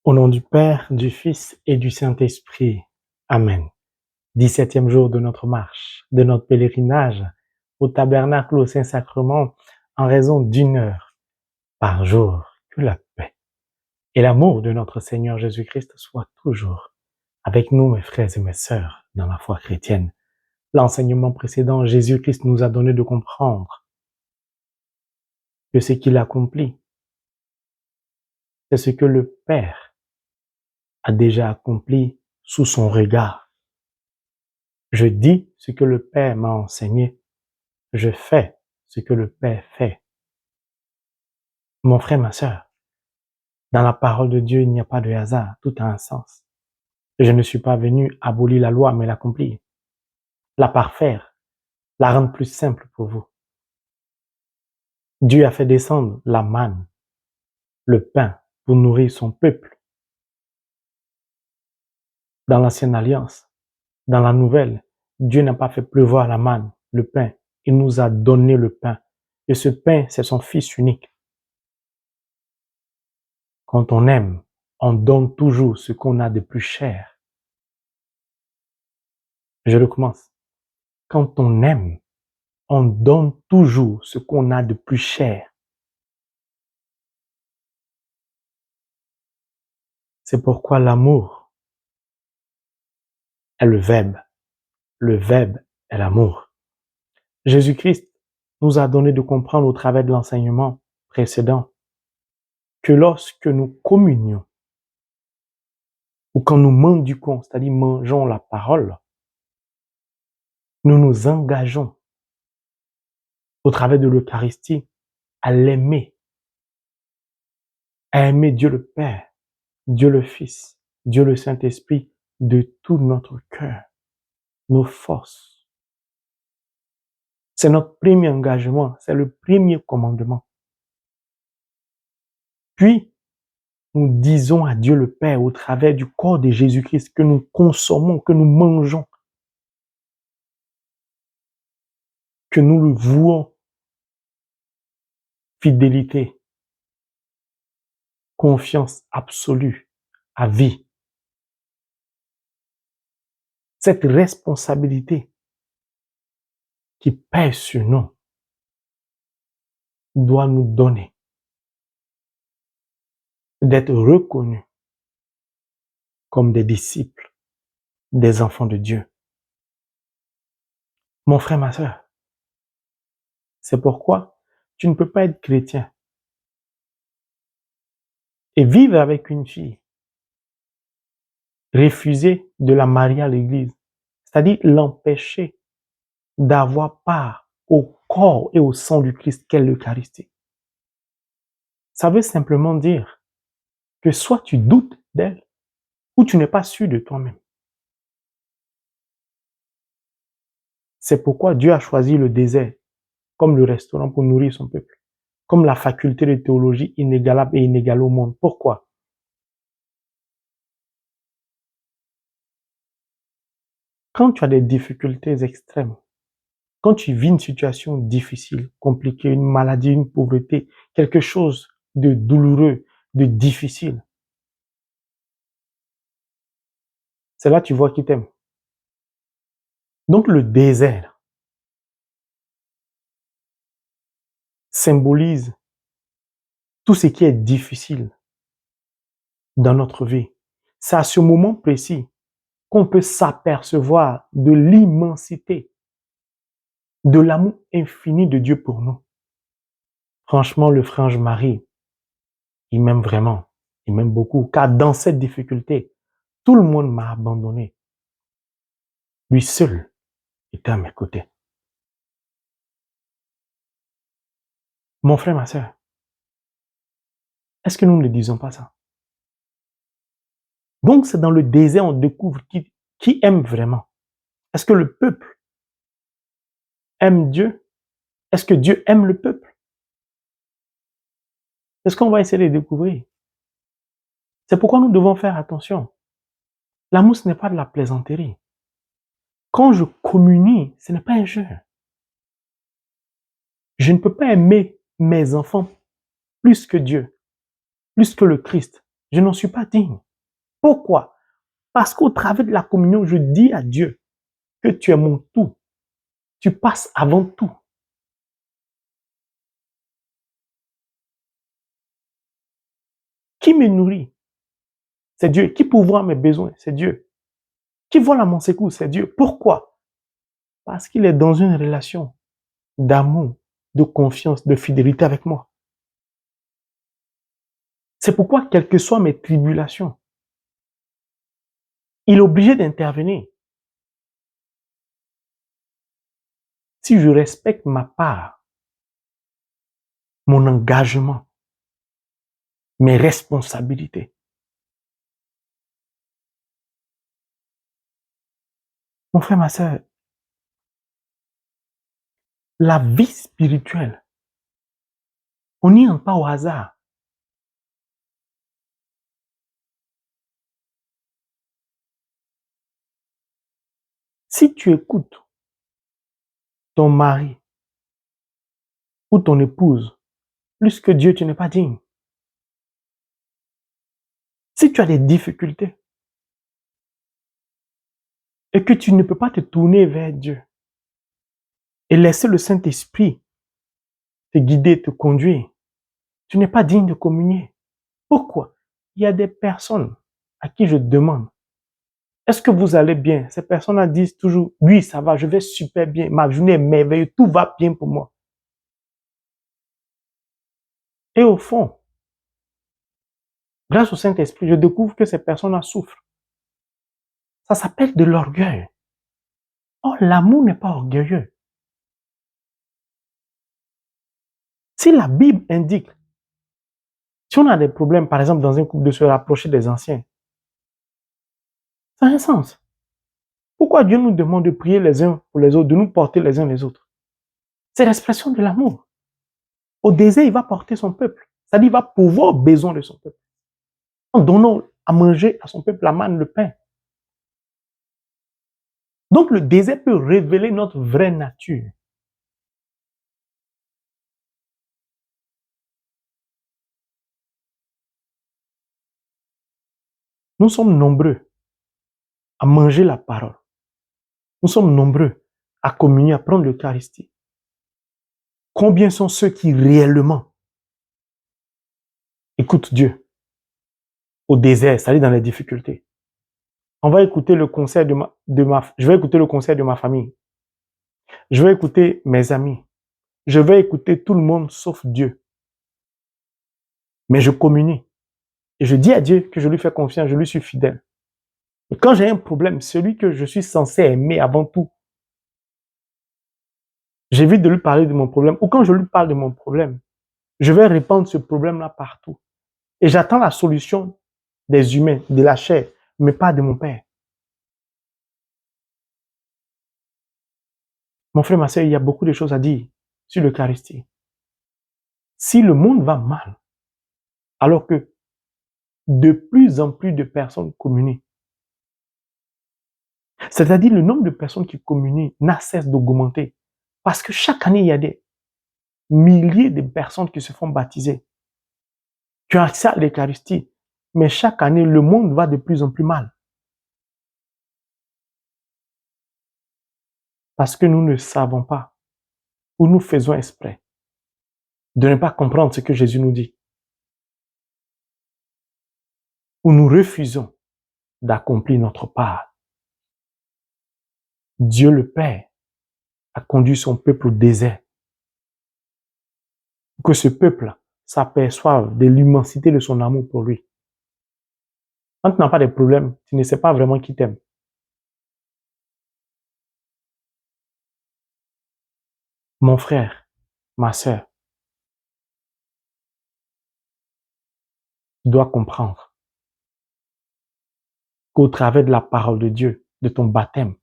Au nom du Père, du Fils et du Saint-Esprit. Amen. 17e jour de notre marche, de notre pèlerinage au tabernacle au Saint-Sacrement en raison d'1 heure par jour. Que la paix et l'amour de notre Seigneur Jésus-Christ soient toujours avec nous, mes frères et mes sœurs, dans la foi chrétienne. L'enseignement précédent, Jésus-Christ nous a donné de comprendre que ce qu'il accomplit, c'est ce que le Père a déjà accompli sous son regard. Je dis ce que le Père m'a enseigné. Je fais ce que le Père fait. Mon frère, ma sœur, dans la parole de Dieu, il n'y a pas de hasard. Tout a un sens. Je ne suis pas venu abolir la loi, mais l'accomplir, la parfaire, la rendre plus simple pour vous. Dieu a fait descendre la manne, le pain, pour nourrir son peuple. Dans l'ancienne alliance, dans la nouvelle, Dieu n'a pas fait pleuvoir la manne, le pain. Il nous a donné le pain. Et ce pain, c'est son Fils unique. Quand on aime, on donne toujours ce qu'on a de plus cher. Je recommence. Quand on aime, on donne toujours ce qu'on a de plus cher. C'est pourquoi l'amour est le verbe. Le verbe est l'amour. Jésus-Christ nous a donné de comprendre au travers de l'enseignement précédent que lorsque nous communions ou quand nous mendiquons, c'est-à-dire mangeons la parole, nous nous engageons au travers de l'Eucharistie à l'aimer, à aimer Dieu le Père, Dieu le Fils, Dieu le Saint-Esprit de tout notre cœur, nos forces. C'est notre premier engagement, c'est le premier commandement. Puis, nous disons à Dieu le Père au travers du corps de Jésus-Christ que nous consommons, que nous mangeons, que nous le vouons fidélité, confiance absolue, à vie. Cette responsabilité qui pèse sur nous doit nous donner d'être reconnus comme des disciples, des enfants de Dieu. Mon frère, ma sœur, c'est pourquoi tu ne peux pas être chrétien et vivre avec une fille, refuser de la marier à l'église, c'est-à-dire l'empêcher d'avoir part au corps et au sang du Christ qu'est l'Eucharistie. Ça veut simplement dire que soit tu doutes d'elle ou tu n'es pas sûr de toi-même. C'est pourquoi Dieu a choisi le désert comme le restaurant pour nourrir son peuple, comme la faculté de théologie inégalable et inégale au monde. Pourquoi? Quand tu as des difficultés extrêmes, quand tu vis une situation difficile, compliquée, une maladie, une pauvreté, quelque chose de douloureux, de difficile, c'est là que tu vois qui t'aime. Donc le désert symbolise tout ce qui est difficile dans notre vie. C'est à ce moment précis qu'on peut s'apercevoir de l'immensité, de l'amour infini de Dieu pour nous. Franchement, le frange Marie, il m'aime vraiment, il m'aime beaucoup, car dans cette difficulté, tout le monde m'a abandonné. Lui seul était à mes côtés. Mon frère, ma sœur, est-ce que nous ne disons pas ça? Donc c'est dans le désert on découvre qui aime vraiment. Est-ce que le peuple aime Dieu? Est-ce que Dieu aime le peuple? C'est ce qu'on va essayer de découvrir. C'est pourquoi nous devons faire attention. L'amour, ce n'est pas de la plaisanterie. Quand je communie, ce n'est pas un jeu. Je ne peux pas aimer mes enfants plus que Dieu, plus que le Christ. Je n'en suis pas digne. Pourquoi? Parce qu'au travers de la communion, je dis à Dieu que tu es mon tout. Tu passes avant tout. Qui me nourrit? C'est Dieu. Qui pourvoit mes besoins? C'est Dieu. Qui vole à mon secours? C'est Dieu. Pourquoi? Parce qu'il est dans une relation d'amour, de confiance, de fidélité avec moi. C'est pourquoi, quelles que soient mes tribulations, il est obligé d'intervenir. Si je respecte ma part, mon engagement, mes responsabilités. Mon frère, ma soeur, la vie spirituelle, on n'y entre pas au hasard. Si tu écoutes ton mari ou ton épouse plus que Dieu, tu n'es pas digne. Si tu as des difficultés et que tu ne peux pas te tourner vers Dieu et laisser le Saint-Esprit te guider, te conduire, tu n'es pas digne de communier. Pourquoi? Il y a des personnes à qui je demande, est-ce que vous allez bien? Ces personnes-là disent toujours, oui, ça va, je vais super bien, ma journée est merveilleuse, tout va bien pour moi. Et au fond, grâce au Saint-Esprit, je découvre que ces personnes-là souffrent. Ça s'appelle de l'orgueil. Or, l'amour n'est pas orgueilleux. Si la Bible indique, si on a des problèmes, par exemple, dans un couple, de se rapprocher des anciens, ça a un sens. Pourquoi Dieu nous demande de prier les uns pour les autres, de nous porter les uns les autres? C'est l'expression de l'amour. Au désert, il va porter son peuple. C'est-à-dire, il va pouvoir aux besoins de son peuple. En donnant à manger à son peuple la manne, le pain. Donc, le désert peut révéler notre vraie nature. Nous sommes nombreux à manger la parole. Nous sommes nombreux à communier, à prendre l'Eucharistie. Combien sont ceux qui réellement écoutent Dieu au désert, c'est-à-dire dans les difficultés? On va écouter le conseil je vais écouter le conseil de ma famille. Je vais écouter mes amis. Je vais écouter tout le monde sauf Dieu. Mais je communie. Et je dis à Dieu que je lui fais confiance, je lui suis fidèle. Et quand j'ai un problème, celui que je suis censé aimer avant tout, j'évite de lui parler de mon problème. Ou quand je lui parle de mon problème, je vais répandre ce problème-là partout. Et j'attends la solution des humains, de la chair, mais pas de mon Père. Mon frère, ma soeur, il y a beaucoup de choses à dire sur l'Eucharistie. Si le monde va mal, alors que de plus en plus de personnes communient, c'est-à-dire le nombre de personnes qui communient n'a cesse d'augmenter. Parce que chaque année, il y a des milliers de personnes qui se font baptiser. Tu as accès à l'Eucharistie, mais chaque année, le monde va de plus en plus mal. Parce que nous ne savons pas, ou nous faisons exprès, de ne pas comprendre ce que Jésus nous dit. Ou nous refusons d'accomplir notre part. Dieu le Père a conduit son peuple au désert. Pour que ce peuple s'aperçoive de l'immensité de son amour pour lui. Quand tu n'as pas de problème, tu ne sais pas vraiment qui t'aime. Mon frère, ma sœur, tu dois comprendre qu'au travers de la parole de Dieu, de ton baptême,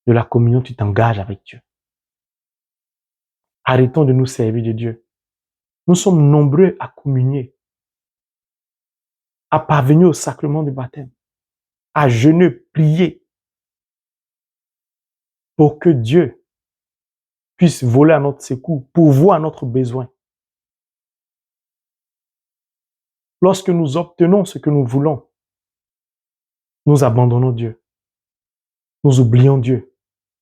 de la communion, tu t'engages avec Dieu. Arrêtons de nous servir de Dieu. Nous sommes nombreux à communier, à parvenir au sacrement du baptême, à jeûner, prier pour que Dieu puisse voler à notre secours, pourvoir à notre besoin. lorsque nous obtenons ce que nous voulons, nous abandonnons Dieu. Nous oublions Dieu.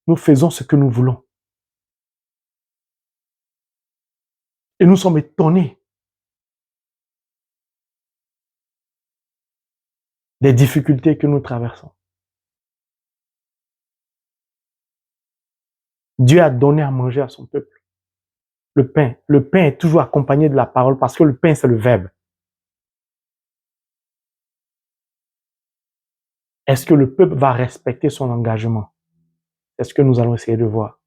Nous faisons ce que nous voulons. Et nous sommes étonnés des difficultés que nous traversons. Dieu a donné à manger à son peuple. Le pain. Le pain est toujours accompagné de la parole parce que le pain, c'est le verbe. Est-ce que le peuple va respecter son engagement? C'est ce que nous allons essayer de voir.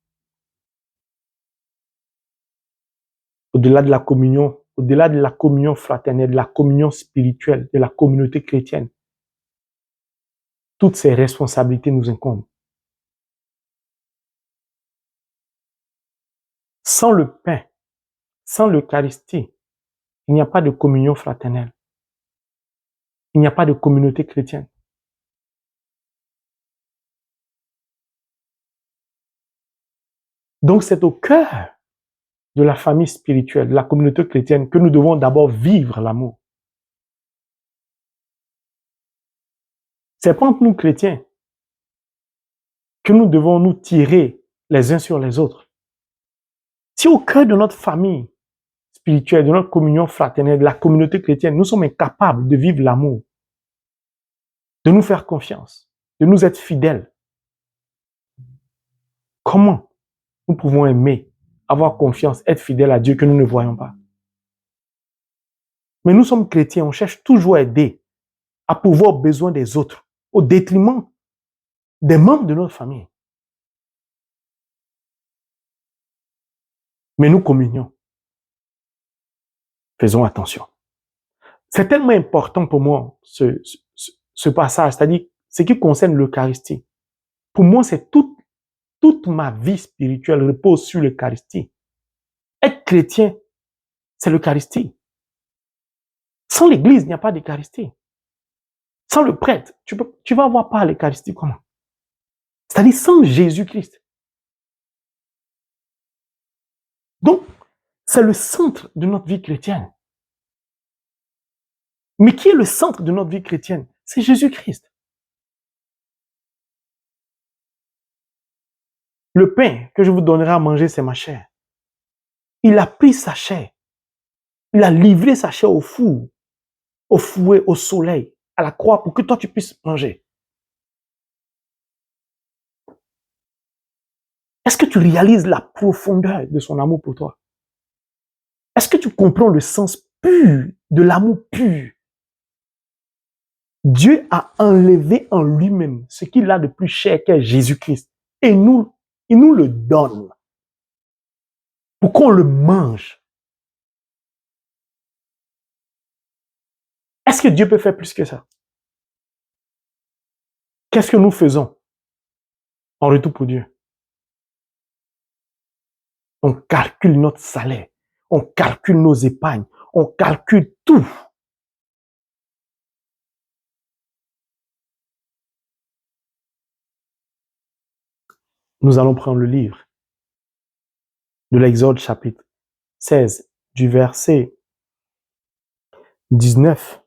Au-delà de la communion fraternelle, de la communion spirituelle, de la communauté chrétienne, toutes ces responsabilités nous incombent. Sans le pain, sans l'Eucharistie, il n'y a pas de communion fraternelle. Il n'y a pas de communauté chrétienne. Donc c'est au cœur de la famille spirituelle, de la communauté chrétienne, que nous devons d'abord vivre l'amour. C'est pas entre nous chrétiens que nous devons nous tirer les uns sur les autres. Si au cœur de notre famille spirituelle, de notre communion fraternelle, de la communauté chrétienne, nous sommes incapables de vivre l'amour, de nous faire confiance, de nous être fidèles, comment nous pouvons aimer, avoir confiance, être fidèles à Dieu que nous ne voyons pas? Mais nous sommes chrétiens, on cherche toujours à aider, à pourvoir aux besoins des autres, au détriment des membres de notre famille. Mais nous communions. Faisons attention. C'est tellement important pour moi, ce passage, c'est-à-dire ce qui concerne l'Eucharistie. Pour moi, c'est toute ma vie spirituelle repose sur l'Eucharistie. Être chrétien, c'est l'Eucharistie. Sans l'Église, il n'y a pas d'Eucharistie. Sans le prêtre, tu vas avoir pas l'Eucharistie comment? C'est-à-dire sans Jésus-Christ. Donc, c'est le centre de notre vie chrétienne. Mais qui est le centre de notre vie chrétienne? C'est Jésus-Christ. Le pain que je vous donnerai à manger, c'est ma chair. Il a pris sa chair. Il a livré sa chair au four, au fouet, au soleil, à la croix pour que toi tu puisses manger. Est-ce que tu réalises la profondeur de son amour pour toi? Est-ce que tu comprends le sens pur de l'amour pur? Dieu a enlevé en lui-même ce qu'il a de plus cher qu'est Jésus-Christ. Et il nous le donne pour qu'on le mange. Est-ce que Dieu peut faire plus que ça? Qu'est-ce que nous faisons en retour pour Dieu? On calcule notre salaire, on calcule nos épargnes, on calcule tout. Nous allons prendre le livre de l'Exode chapitre 16, du verset 19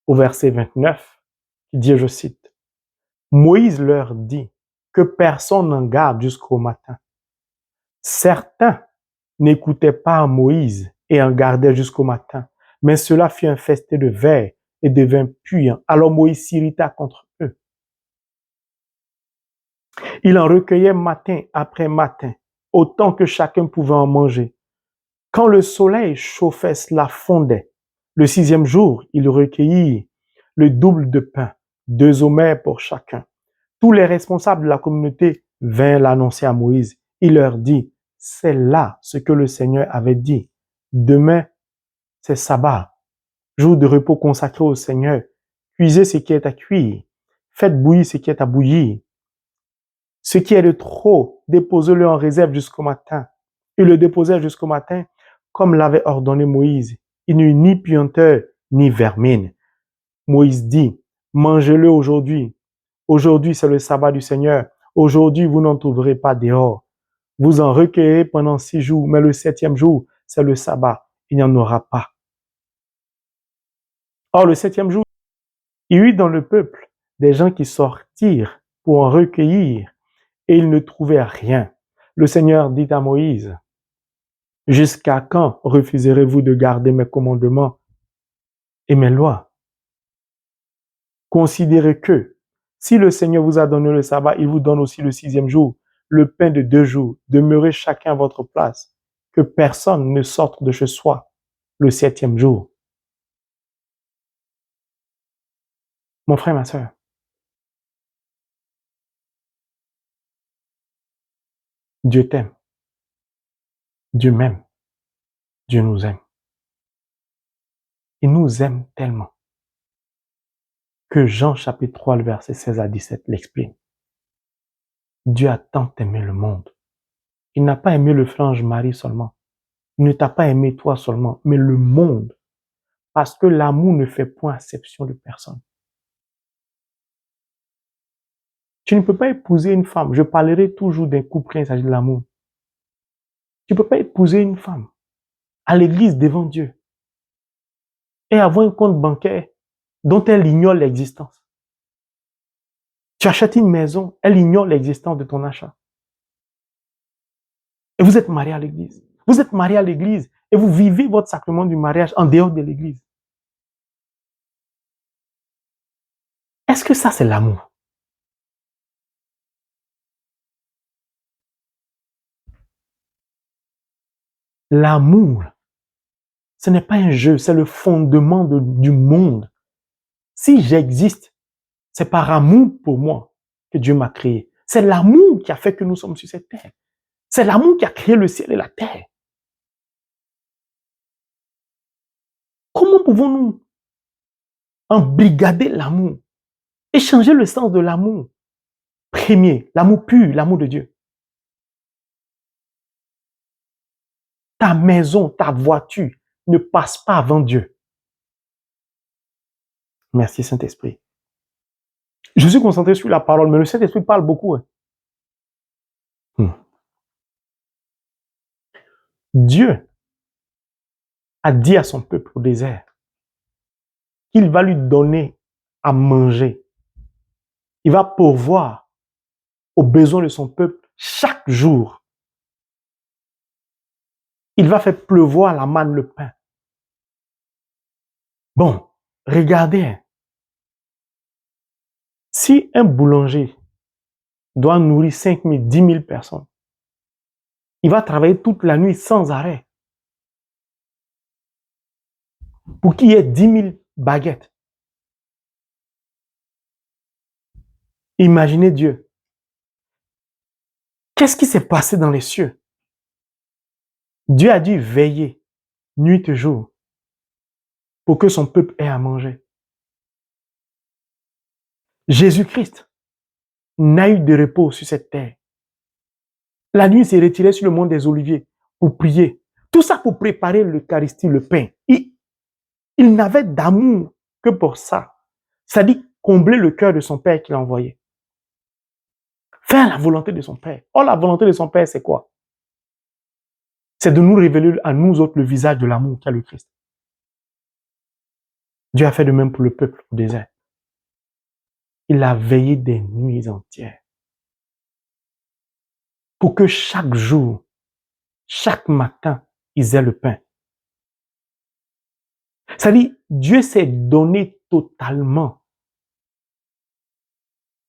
au verset 29, qui dit, je cite, « Moïse leur dit que personne n'en garde jusqu'au matin. Certains n'écoutaient pas Moïse et en gardaient jusqu'au matin, mais cela fit infester de vers et devint puant. Alors Moïse s'irrita contre eux. Il en recueillait matin après matin, autant que chacun pouvait en manger. Quand le soleil chauffait, cela fondait. Le 6e jour, il recueillit le double de pain, 2 homères pour chacun. Tous les responsables de la communauté vinrent l'annoncer à Moïse. Il leur dit, c'est là ce que le Seigneur avait dit. Demain, c'est sabbat, jour de repos consacré au Seigneur. Cuisez ce qui est à cuire. Faites bouillir ce qui est à bouillir. Ce qui est de trop, déposez-le en réserve jusqu'au matin. Ils le déposèrent jusqu'au matin, comme l'avait ordonné Moïse. Il n'y eut ni puanteur, ni vermine. Moïse dit, mangez-le aujourd'hui. Aujourd'hui, c'est le sabbat du Seigneur. Aujourd'hui, vous n'en trouverez pas dehors. Vous en recueillez pendant 6 jours, mais le 7e jour, c'est le sabbat. Il n'y en aura pas. Or, le 7e jour, il y eut dans le peuple des gens qui sortirent pour en recueillir, et ils ne trouvaient rien. Le Seigneur dit à Moïse, « Jusqu'à quand refuserez-vous de garder mes commandements et mes lois? Considérez que, si le Seigneur vous a donné le sabbat, il vous donne aussi le 6e jour, le pain de 2 jours. Demeurez chacun à votre place, que personne ne sorte de chez soi le 7e jour. » Mon frère, ma soeur, Dieu t'aime, Dieu m'aime, Dieu nous aime. Il nous aime tellement que Jean chapitre 3, le verset 16 à 17 l'exprime. Dieu a tant aimé le monde. Il n'a pas aimé le frange Marie seulement. Il ne t'a pas aimé toi seulement, mais le monde. Parce que l'amour ne fait point exception de personne. Tu ne peux pas épouser une femme. Je parlerai toujours d'un couple quand il s'agit de l'amour. Tu ne peux pas épouser une femme à l'église devant Dieu et avoir un compte bancaire dont elle ignore l'existence. Tu achètes une maison, elle ignore l'existence de ton achat. Et vous êtes marié à l'église. Vous êtes marié à l'église et vous vivez votre sacrement du mariage en dehors de l'église. Est-ce que ça, c'est l'amour? L'amour, ce n'est pas un jeu, c'est le fondement du monde. Si j'existe, c'est par amour pour moi que Dieu m'a créé. C'est l'amour qui a fait que nous sommes sur cette terre. C'est l'amour qui a créé le ciel et la terre. Comment pouvons-nous embrigader l'amour et changer le sens de l'amour premier, l'amour pur, l'amour de Dieu? Ta maison, ta voiture ne passe pas avant Dieu. Merci Saint-Esprit. Je suis concentré sur la parole, mais le Saint-Esprit parle beaucoup. Dieu a dit à son peuple au désert qu'il va lui donner à manger. Il va pourvoir aux besoins de son peuple chaque jour. Il va faire pleuvoir la manne, le pain. Bon, regardez. Si un boulanger doit nourrir 5 000, 10 000 personnes, il va travailler toute la nuit sans arrêt pour qu'il y ait 10 000 baguettes. Imaginez Dieu. Qu'est-ce qui s'est passé dans les cieux? Dieu a dû veiller nuit et jour pour que son peuple ait à manger. Jésus-Christ n'a eu de repos sur cette terre. La nuit, il s'est retiré sur le mont des Oliviers pour prier. Tout ça pour préparer l'Eucharistie, le pain. Il n'avait d'amour que pour ça. C'est-à-dire combler le cœur de son Père qu'il a envoyé. Faire la volonté de son Père. Or, la volonté de son Père, c'est quoi? C'est de nous révéler à nous autres le visage de l'amour qu'a le Christ. Dieu a fait de même pour le peuple au désert. Il a veillé des nuits entières pour que chaque jour, chaque matin, ils aient le pain. C'est-à-dire, Dieu s'est donné totalement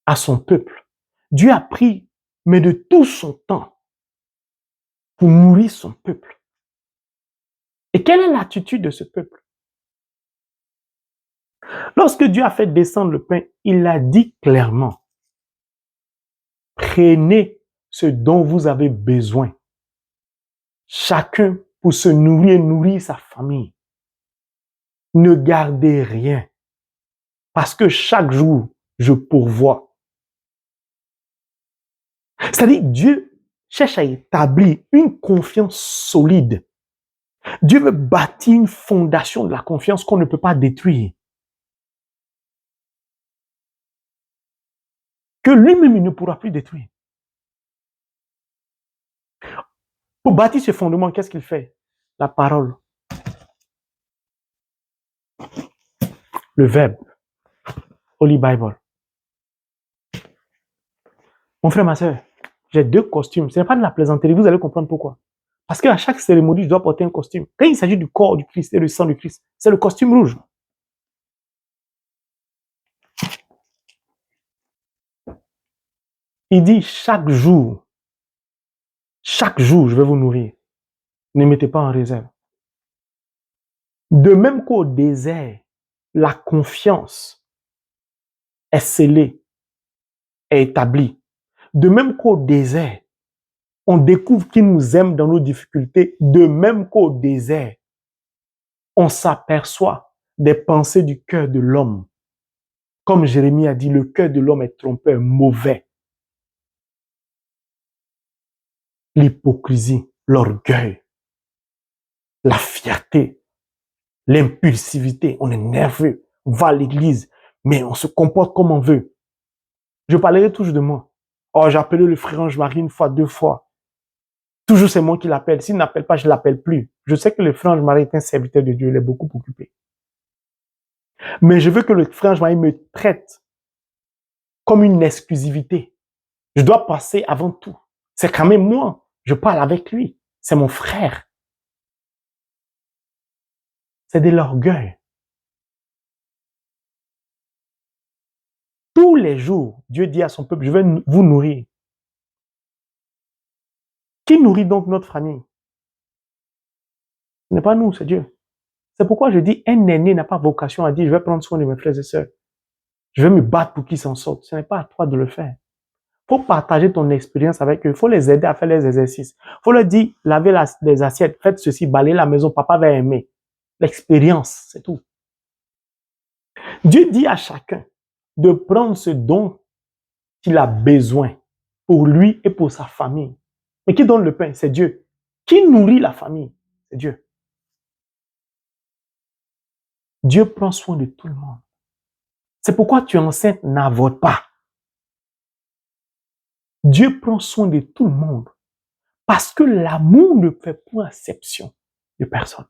à son peuple. Dieu a pris, mais de tout son temps, pour nourrir son peuple. Et quelle est l'attitude de ce peuple? Lorsque Dieu a fait descendre le pain, il a dit clairement, prenez ce dont vous avez besoin, chacun pour se nourrir et nourrir sa famille. Ne gardez rien, parce que chaque jour, je pourvois. C'est-à-dire, Dieu cherche à établir une confiance solide. Dieu veut bâtir une fondation de la confiance qu'on ne peut pas détruire. Que lui-même, il ne pourra plus détruire. Pour bâtir ce fondement, qu'est-ce qu'il fait? La parole. le Verbe, Holy Bible. Mon frère, ma soeur, j'ai 2 costumes. Ce n'est pas de la plaisanterie, vous allez comprendre pourquoi. Parce qu'à chaque cérémonie, je dois porter un costume. Quand il s'agit du corps du Christ et du sang du Christ, c'est le costume rouge. Il dit chaque jour, je vais vous nourrir. Ne mettez pas en réserve. De même qu'au désert, la confiance est scellée, est établie. De même qu'au désert, on découvre qu'il nous aime dans nos difficultés. De même qu'au désert, on s'aperçoit des pensées du cœur de l'homme. Comme Jérémie a dit, le cœur de l'homme est trompeur, mauvais. L'hypocrisie, l'orgueil, la fierté, l'impulsivité, on est nerveux, on va à l'église, mais on se comporte comme on veut. Je parlerai toujours de moi. Oh, j'ai appelé le frère Ange-Marie 1 fois, 2 fois. Toujours c'est moi qui l'appelle. S'il n'appelle pas, je ne l'appelle plus. Je sais que le frère Ange-Marie est un serviteur de Dieu, il est beaucoup occupé. Mais je veux que le frère Ange-Marie me traite comme une exclusivité. Je dois passer avant tout. C'est quand même moi. Je parle avec lui. C'est mon frère. C'est de l'orgueil. Tous les jours, Dieu dit à son peuple, je vais vous nourrir. Qui nourrit donc notre famille? Ce n'est pas nous, c'est Dieu. C'est pourquoi je dis, un aîné n'a pas vocation à dire, je vais prendre soin de mes frères et sœurs. Je vais me battre pour qu'ils s'en sortent. Ce n'est pas à toi de le faire. Il faut partager ton expérience avec eux. Il faut les aider à faire les exercices. Il faut leur dire, lavez les assiettes, faites ceci, balayez la maison, papa va aimer. L'expérience, c'est tout. Dieu dit à chacun de prendre ce dont il a besoin pour lui et pour sa famille. Mais qui donne le pain? C'est Dieu. Qui nourrit la famille? C'est Dieu. Dieu prend soin de tout le monde. C'est pourquoi tu es enceinte, n'avorte pas. Dieu prend soin de tout le monde. Parce que l'amour ne fait point exception de personne.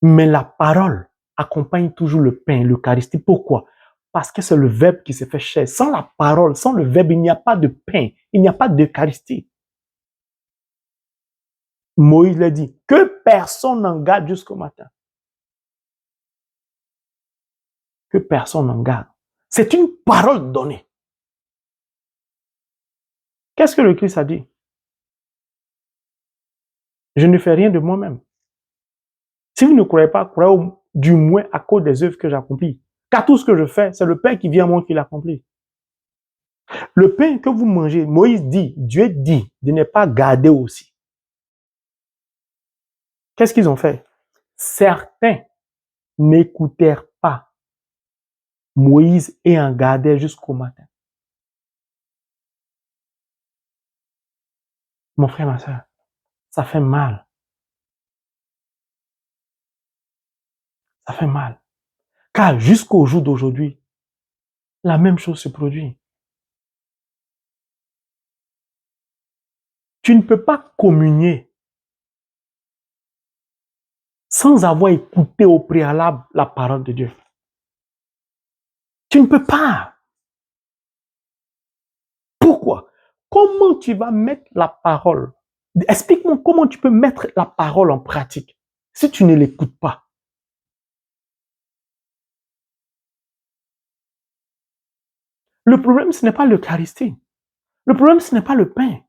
Mais la parole accompagne toujours le pain, l'Eucharistie. Pourquoi? Parce que c'est le Verbe qui se fait chair. Sans la parole, sans le Verbe, il n'y a pas de pain, il n'y a pas d'Eucharistie. Moïse l'a dit, que personne n'en garde jusqu'au matin. Que personne n'en garde. C'est une parole donnée. Qu'est-ce que le Christ a dit? Je ne fais rien de moi-même. Si vous ne croyez pas, croyez du moins à cause des œuvres que j'accomplis. Car tout ce que je fais, c'est le Père qui vient à moi qui l'accomplit. Le pain que vous mangez, Moïse dit, Dieu dit de ne pas garder aussi. Qu'est-ce qu'ils ont fait? Certains n'écoutèrent pas Moïse et en gardaient jusqu'au matin. Mon frère, ma soeur, ça fait mal. Ça fait mal. Car jusqu'au jour d'aujourd'hui, la même chose se produit. Tu ne peux pas communier sans avoir écouté au préalable la parole de Dieu. Tu ne peux pas. Pourquoi? Comment tu vas mettre la parole? Explique-moi comment tu peux mettre la parole en pratique si tu ne l'écoutes pas. Le problème, ce n'est pas l'Eucharistie. Le problème, ce n'est pas le pain.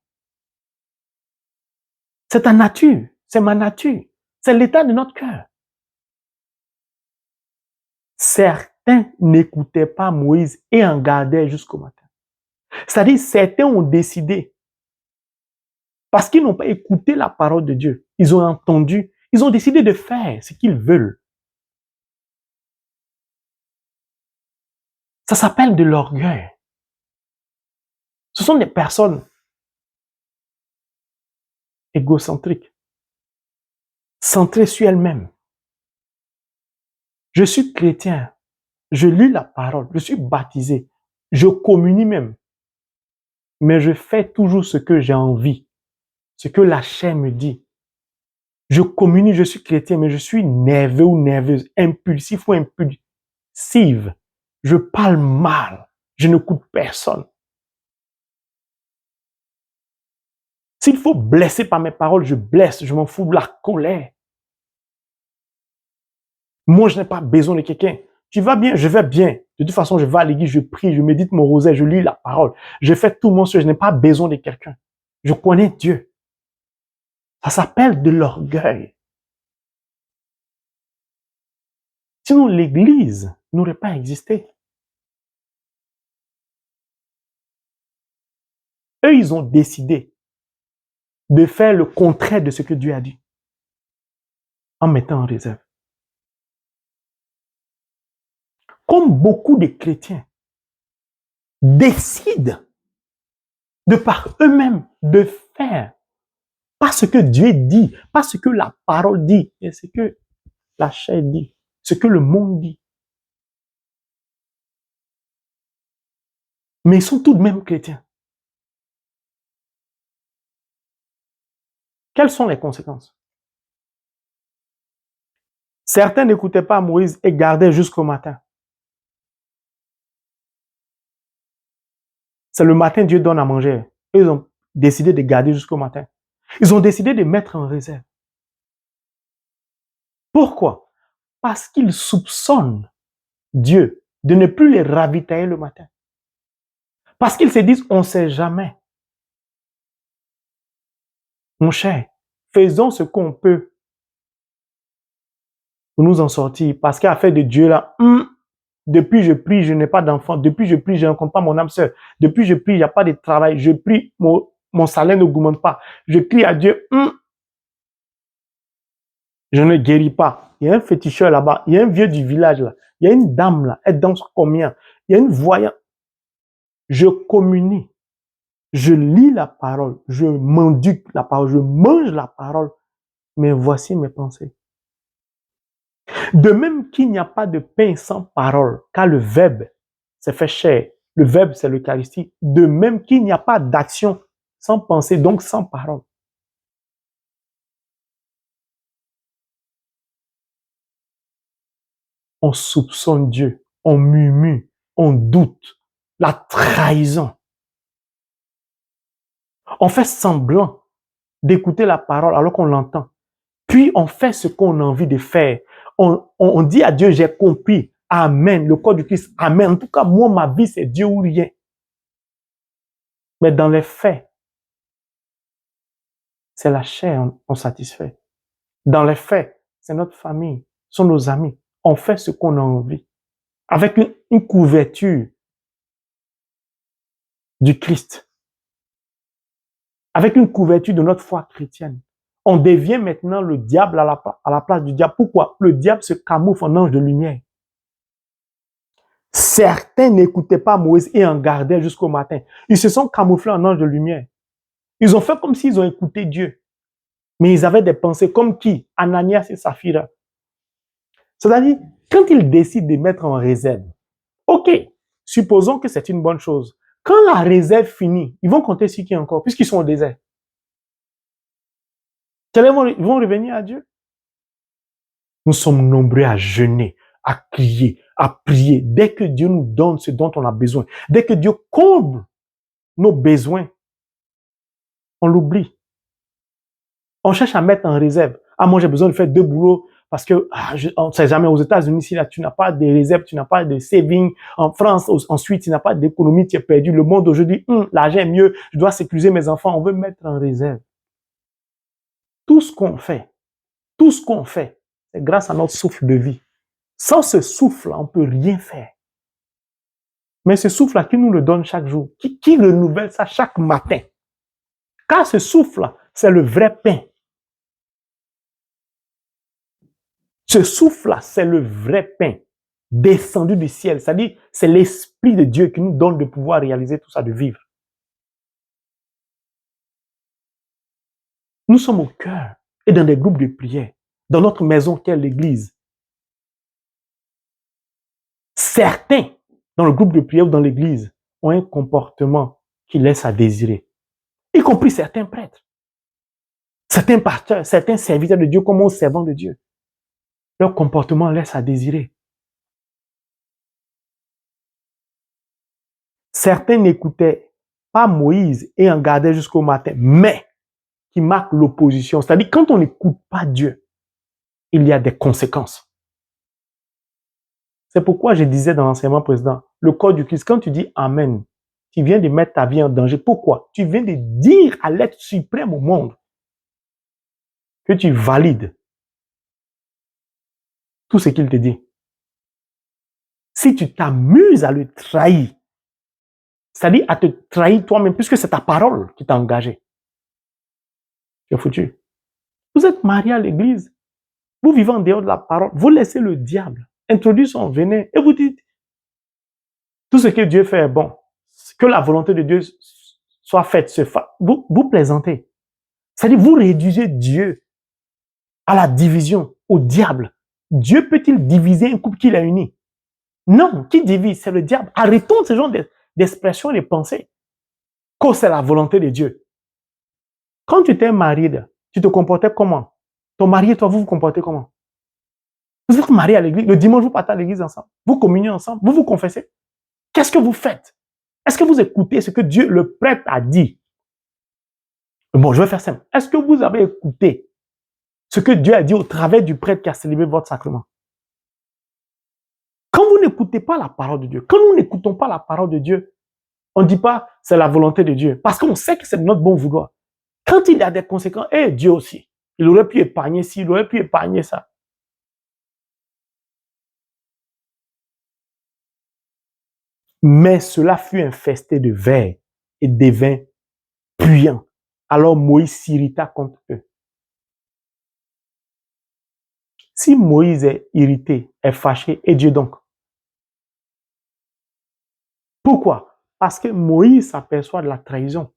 C'est ta nature, c'est ma nature, c'est l'état de notre cœur. Certains n'écoutaient pas Moïse et en gardaient jusqu'au matin. C'est-à-dire, certains ont décidé, parce qu'ils n'ont pas écouté la parole de Dieu, ils ont entendu, ils ont décidé de faire ce qu'ils veulent. Ça s'appelle de l'orgueil. Ce sont des personnes égocentriques, centrées sur elles-mêmes. Je suis chrétien, je lis la parole, je suis baptisé, je communie même, mais je fais toujours ce que j'ai envie, ce que la chair me dit. Je communie, je suis chrétien, mais je suis nerveux ou nerveuse, impulsif ou impulsive. Je parle mal. Je n'écoute personne. S'il faut blesser par mes paroles, je blesse. Je m'en fous de la colère. Moi, je n'ai pas besoin de quelqu'un. Tu vas bien, je vais bien. De toute façon, je vais à l'église, je prie, je médite mon rosaire, je lis la parole. Je fais tout mon seul, je n'ai pas besoin de quelqu'un. Je connais Dieu. Ça s'appelle de l'orgueil. Sinon, l'église n'aurait pas existé. Eux, ils ont décidé de faire le contraire de ce que Dieu a dit, en mettant en réserve. Comme beaucoup de chrétiens décident de par eux-mêmes de faire pas ce que Dieu dit, pas ce que la parole dit, mais ce que la chair dit, ce que le monde dit. Mais ils sont tout de même chrétiens. Quelles sont les conséquences? Certains n'écoutaient pas Moïse et gardaient jusqu'au matin. C'est le matin Dieu donne à manger. Ils ont décidé de garder jusqu'au matin. Ils ont décidé de mettre en réserve. Pourquoi? Parce qu'ils soupçonnent Dieu de ne plus les ravitailler le matin. Parce qu'ils se disent, on ne sait jamais. Mon cher, faisons ce qu'on peut pour nous en sortir. Parce qu'à faire de Dieu là, depuis je prie, je n'ai pas d'enfant. Depuis je prie, je ne rencontre pas mon âme sœur. Depuis je prie, il n'y a pas de travail. Je prie, mon salaire n'augmente pas. Je crie à Dieu, je ne guéris pas. Il y a un féticheur là-bas. Il y a un vieux du village là. Il y a une dame là. Elle danse combien? Il y a une voyante. Je communie. Je lis la parole. Je m'induque la parole. Je mange la parole. Mais voici mes pensées. De même qu'il n'y a pas de pain sans parole, car le verbe s'est fait chair. Le verbe, c'est l'Eucharistie. De même qu'il n'y a pas d'action sans pensée, donc sans parole. On soupçonne Dieu, on murmure, on doute, la trahison. On fait semblant d'écouter la parole alors qu'on l'entend. Puis on fait ce qu'on a envie de faire. On dit à Dieu, j'ai compris. Amen. Le corps du Christ. Amen. En tout cas, moi, ma vie, c'est Dieu ou rien. Mais dans les faits, c'est la chair on satisfait. Dans les faits, c'est notre famille, ce sont nos amis. On fait ce qu'on a envie. Avec une couverture du Christ. Avec une couverture de notre foi chrétienne. On devient maintenant le diable à la place du diable. Pourquoi? Le diable se camoufle en ange de lumière. Certains n'écoutaient pas Moïse et en gardaient jusqu'au matin. Ils se sont camouflés en ange de lumière. Ils ont fait comme s'ils ont écouté Dieu. Mais ils avaient des pensées comme qui? Ananias et Saphira. C'est-à-dire, quand ils décident de mettre en réserve, ok, supposons que c'est une bonne chose. Quand la réserve finit, ils vont compter sur qui encore, puisqu'ils sont au désert. Ils vont revenir à Dieu. Nous sommes nombreux à jeûner, à crier, à prier. Dès que Dieu nous donne ce dont on a besoin, dès que Dieu comble nos besoins, on l'oublie. On cherche à mettre en réserve. Ah, moi, j'ai besoin de faire 2 boulots parce que on ne sait jamais aux États-Unis, si là, tu n'as pas de réserve, tu n'as pas de saving. En France, ensuite, tu n'as pas d'économie, tu es perdu. Le monde aujourd'hui, l'argent est mieux, je dois sécuriser mes enfants. On veut mettre en réserve. Tout ce qu'on fait, c'est grâce à notre souffle de vie. Sans ce souffle-là, on ne peut rien faire. Mais ce souffle-là, qui nous le donne chaque jour, qui renouvelle ça chaque matin. Car ce souffle-là, c'est le vrai pain. Ce souffle-là, c'est le vrai pain descendu du ciel. C'est-à-dire, c'est l'Esprit de Dieu qui nous donne de pouvoir réaliser tout ça, de vivre. Nous sommes au cœur et dans des groupes de prière, dans notre maison qu'est l'Église. Certains, dans le groupe de prière ou dans l'Église, ont un comportement qui laisse à désirer, y compris certains prêtres. Certains pasteurs, certains serviteurs de Dieu comme aux servants de Dieu, leur comportement laisse à désirer. Certains n'écoutaient pas Moïse et en gardaient jusqu'au matin, mais qui marque l'opposition. C'est-à-dire, quand on n'écoute pas Dieu, il y a des conséquences. C'est pourquoi je disais dans l'enseignement précédent, le corps du Christ, quand tu dis Amen, tu viens de mettre ta vie en danger. Pourquoi? Tu viens de dire à l'être suprême au monde que tu valides tout ce qu'il te dit. Si tu t'amuses à le trahir, c'est-à-dire à te trahir toi-même, puisque c'est ta parole qui t'a engagé, tu es foutu. Vous êtes marié à l'église, vous vivez en dehors de la parole, vous laissez le diable introduire son venin et vous dites, tout ce que Dieu fait est bon, que la volonté de Dieu soit faite, vous plaisantez. C'est-à-dire, vous réduisez Dieu à la division, au diable. Dieu peut-il diviser un couple qu'il a uni? Non, qui divise? C'est le diable. Arrêtons ce genre d'expressions et de pensées. Que c'est la volonté de Dieu. Quand tu t'es marié, tu te comportais comment? Ton mari et toi, vous vous comportez comment? Vous êtes mariés à l'église. Le dimanche, vous partez à l'église ensemble. Vous communiez ensemble. Vous vous confessez. Qu'est-ce que vous faites? Est-ce que vous écoutez ce que Dieu, le prêtre, a dit? Bon, je vais faire simple. Est-ce que vous avez écouté ce que Dieu a dit au travers du prêtre qui a célébré votre sacrement? Quand vous n'écoutez pas la parole de Dieu, quand nous n'écoutons pas la parole de Dieu, on ne dit pas c'est la volonté de Dieu, parce qu'on sait que c'est de notre bon vouloir. Quand il y a des conséquences, Dieu aussi, il aurait pu épargner ci, il aurait pu épargner ça. Mais cela fut infesté de vers et devint puant. Alors Moïse s'irrita contre eux. Si Moïse est irrité, est fâché, et Dieu donc? Pourquoi? Parce que Moïse s'aperçoit de la trahison.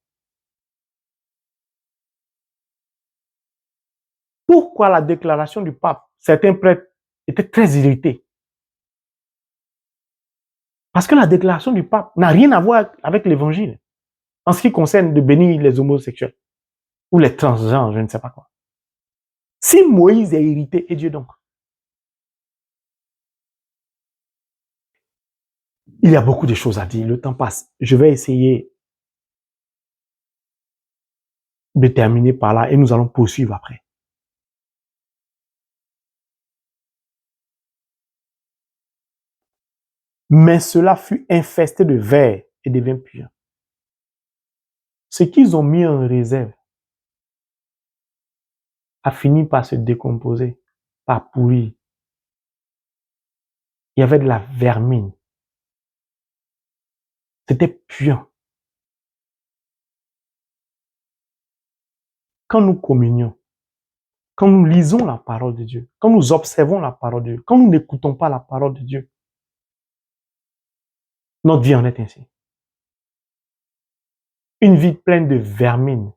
Pourquoi la déclaration du pape? Certains prêtres étaient très irrités. Parce que la déclaration du pape n'a rien à voir avec l'évangile en ce qui concerne de bénir les homosexuels ou les transgenres, je ne sais pas quoi. Si Moïse est irrité, et Dieu donc? Il y a beaucoup de choses à dire, le temps passe. Je vais essayer de terminer par là et nous allons poursuivre après. Mais cela fut infesté de vers et devint puant. Ce qu'ils ont mis en réserve a fini par se décomposer, par pourrir. Il y avait de la vermine. C'était puant. Quand nous communions, quand nous lisons la parole de Dieu, quand nous observons la parole de Dieu, quand nous n'écoutons pas la parole de Dieu, notre vie en est ainsi. Une vie pleine de vermine,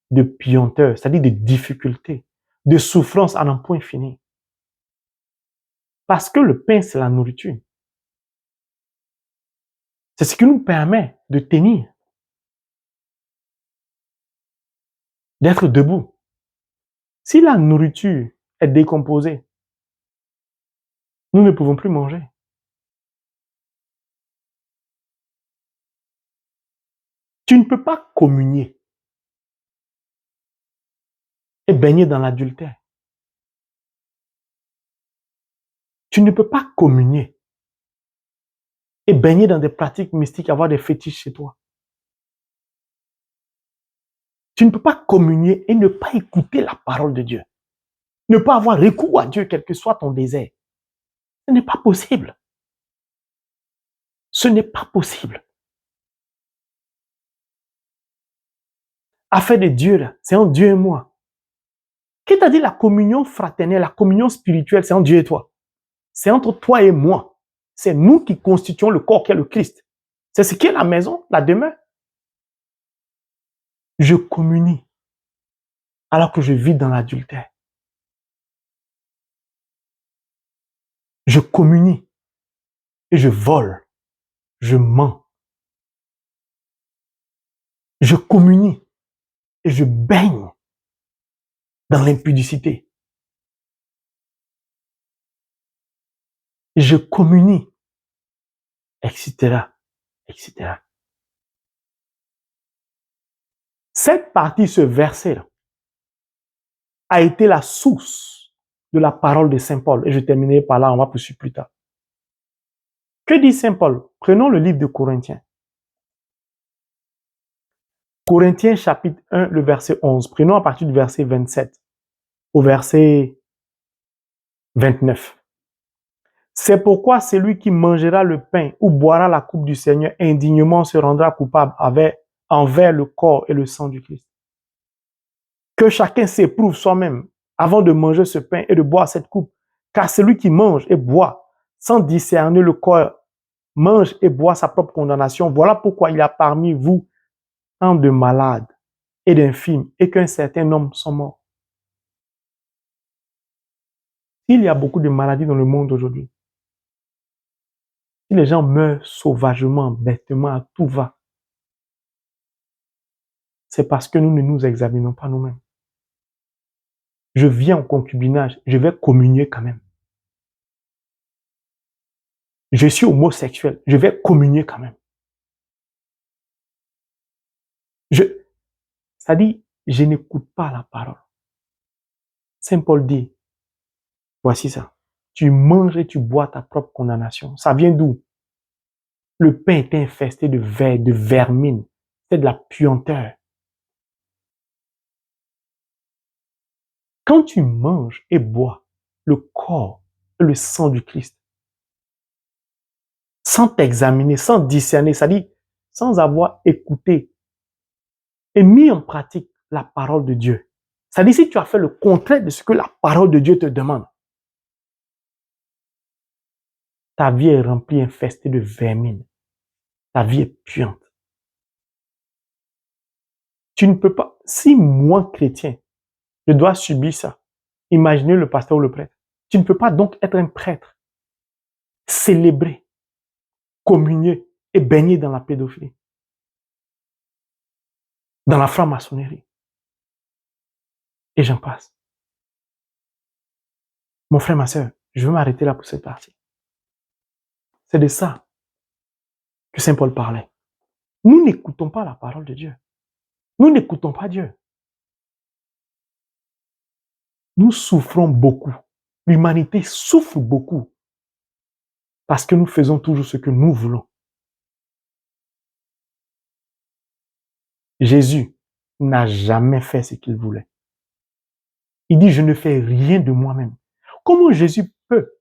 de puanteur, c'est-à-dire de difficultés, de souffrance à n'en point finir. Parce que le pain, c'est la nourriture. C'est ce qui nous permet de tenir, d'être debout. Si la nourriture est décomposée, nous ne pouvons plus manger. Tu ne peux pas communier et baigner dans l'adultère. Tu ne peux pas communier et baigner dans des pratiques mystiques, avoir des fétiches chez toi. Tu ne peux pas communier et ne pas écouter la parole de Dieu. Ne pas avoir recours à Dieu, quel que soit ton désert. Ce n'est pas possible. Ce n'est pas possible. Affaire de Dieu, là, c'est en Dieu et moi. Qui t'a dit la communion fraternelle, la communion spirituelle, c'est en Dieu et toi? C'est entre toi et moi. C'est nous qui constituons le corps qui est le Christ. C'est ce qui est la maison, la demeure. Je communie alors que je vis dans l'adultère. Je communie et je vole, je mens. Je communie et je baigne dans l'impudicité. Je communie, etc., etc. Cette partie, ce verset-là, a été la source de la parole de Saint Paul. Et je terminerai par là, on va poursuivre plus tard. Que dit Saint Paul? Prenons le livre de Corinthiens. Corinthiens chapitre 1, le verset 11. Prenons à partir du verset 27 au verset 29. C'est pourquoi celui qui mangera le pain ou boira la coupe du Seigneur indignement se rendra coupable envers le corps et le sang du Christ. Que chacun s'éprouve soi-même avant de manger ce pain et de boire cette coupe. Car celui qui mange et boit sans discerner le corps mange et boit sa propre condamnation. Voilà pourquoi il y a parmi vous tant de malades et d'infirmes et qu'un certain nombre sont morts. Il y a beaucoup de maladies dans le monde aujourd'hui. Si les gens meurent sauvagement, bêtement, à tout va, c'est parce que nous ne nous examinons pas nous-mêmes. Je viens en concubinage, je vais communier quand même. Je suis homosexuel, je vais communier quand même. C'est-à-dire, je n'écoute pas la parole. Saint Paul dit, voici ça. Tu manges et tu bois ta propre condamnation. Ça vient d'où? Le pain était infesté de vers, de vermine. C'est de la puanteur. Quand tu manges et bois le corps et le sang du Christ, sans t'examiner, sans discerner, c'est-à-dire sans avoir écouté et mis en pratique la parole de Dieu. C'est-à-dire si tu as fait le contraire de ce que la parole de Dieu te demande, ta vie est remplie, infestée de vermine. Ta vie est puante. Tu ne peux pas, si moi, chrétien, je dois subir ça, imaginez le pasteur ou le prêtre. Tu ne peux pas donc être un prêtre, célébrer, communier et baigner dans la pédophilie, dans la franc-maçonnerie. Et j'en passe. Mon frère, ma soeur, je veux m'arrêter là pour cette partie. C'est de ça que Saint Paul parlait. Nous n'écoutons pas la parole de Dieu. Nous n'écoutons pas Dieu. Nous souffrons beaucoup. L'humanité souffre beaucoup parce que nous faisons toujours ce que nous voulons. Jésus n'a jamais fait ce qu'il voulait. Il dit, je ne fais rien de moi-même. Comment Jésus peut,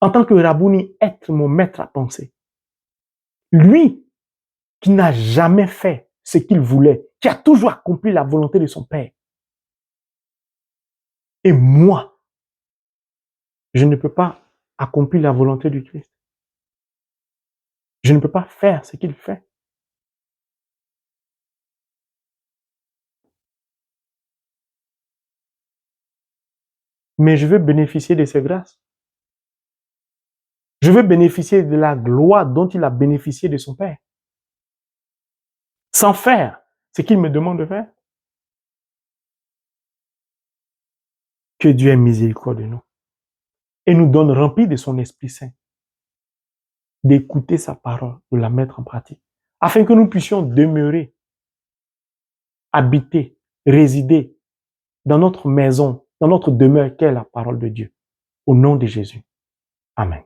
en tant que Rabouni, être mon maître à penser? Lui, qui n'a jamais fait ce qu'il voulait, qui a toujours accompli la volonté de son Père. Et moi, je ne peux pas accomplir la volonté du Christ. Je ne peux pas faire ce qu'il fait. Mais je veux bénéficier de ses grâces. Je veux bénéficier de la gloire dont il a bénéficié de son Père. Sans faire ce qu'il me demande de faire. Que Dieu ait miséricorde de nous. Et nous donne rempli de son Esprit Saint. D'écouter sa parole, de la mettre en pratique. Afin que nous puissions demeurer, habiter, résider dans notre maison, dans notre demeure qu'est la parole de Dieu. Au nom de Jésus. Amen.